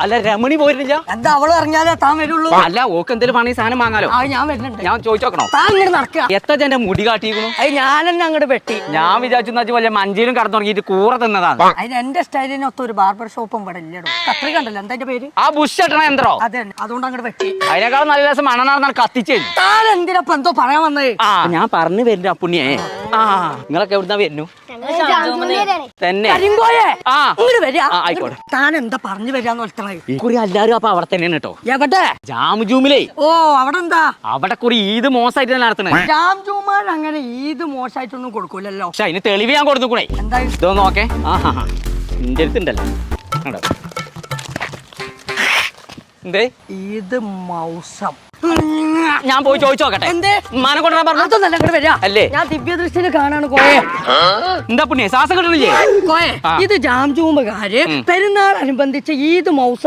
അല്ല രമണി പോയിരുന്നില്ല. എന്താ അവള് അറിഞ്ഞാലേ താൻ വരുള്ളൂ. അല്ല ഓക്ക് എന്തെങ്കിലും പണി സാധനം വാങ്ങാലോ. ഞാൻ വരുന്നുണ്ട്. ഞാൻ ചോദിച്ചോക്കണോ? താൻ ഇങ്ങനെ നടക്കുക. എത്ര എന്റെ മുടി കാട്ടിയിരിക്കണു. അത് ഞാൻ തന്നെ അങ്ങോട്ട് വെട്ടി. ഞാൻ വിചാരിച്ചു വല്ല മഞ്ചേരും കടന്നു തുടങ്ങിയിട്ട് കൂറ തിന്നതാണ്. അതിന് എന്റെ സ്റ്റൈലിനൊത്ത ഒരു ബാർബർ ഷോപ്പും ഇവിടെ ഇല്ലടോ. കത്രി കണ്ടല്ലോ എന്താ എന്റെ പേര്? ആ ബുഷ് കെട്ടണ യന്ത്രോ? അതെ, അതുകൊണ്ട് അങ്ങോട്ട് വെട്ടി. അതിനേക്കാളും നല്ല ദിവസം മണനാർന്നാൾ കത്തിച്ചേ. താൻ എന്തിനപ്പ എന്തോ പറയാൻ വന്നേ? ആ ഞാൻ പറഞ്ഞു വരുന്നു അപ്പുണ്ണിയെ. ആ നിങ്ങളൊക്കെ എവിടുന്നാ വരുന്നു തന്നെ? ആ ആയിക്കോട്ടെ. താൻ എന്താ പറഞ്ഞു വരാന്ന് വെച്ചേ? കുറി എല്ലാരും അപ്പൊ അവിടെ തന്നെയാണ് കേട്ടോ. എവിടെ? ജാംജൂമിലേ. ഓ അവിടെ എന്താ? അവിടെ കുറി ഈദ് മോശമായിട്ട് തന്നെ നടത്തണേ. ജാം ജൂമാൻ അങ്ങനെ ഈദ് മോശമായിട്ടൊന്നും കൊടുക്കൂലല്ലോ. പക്ഷെ അതിന് തെളിവ് ഞാൻ കൊടുത്തുകൂടെ? എന്താ ഇതോ നോക്കേ. ആഹാ നിന്റെ അടുത്തുണ്ടല്ലോ. എന്തേ ഈദ് മൗസം? ഞാൻ പോയി ചോദിച്ചോക്കട്ടെ. എന്തേ? മാനം കൊണ്ടുവരാൻ പറഞ്ഞു. അതൊന്നല്ല ഇങ്ങോട്ട് വരിക അല്ലേ? ഞാൻ ദിവ്യ ദൃഷ്ടിയിൽ കാണാണ് കോയെ. എന്താ പുണ്യ ശ്വാസം കിട്ടണില്ലേ? കോയെ ഇത് ജാം ജൂമുകാര് പെരുന്നാൾ അനുബന്ധിച്ച് ഈദ് മൗസം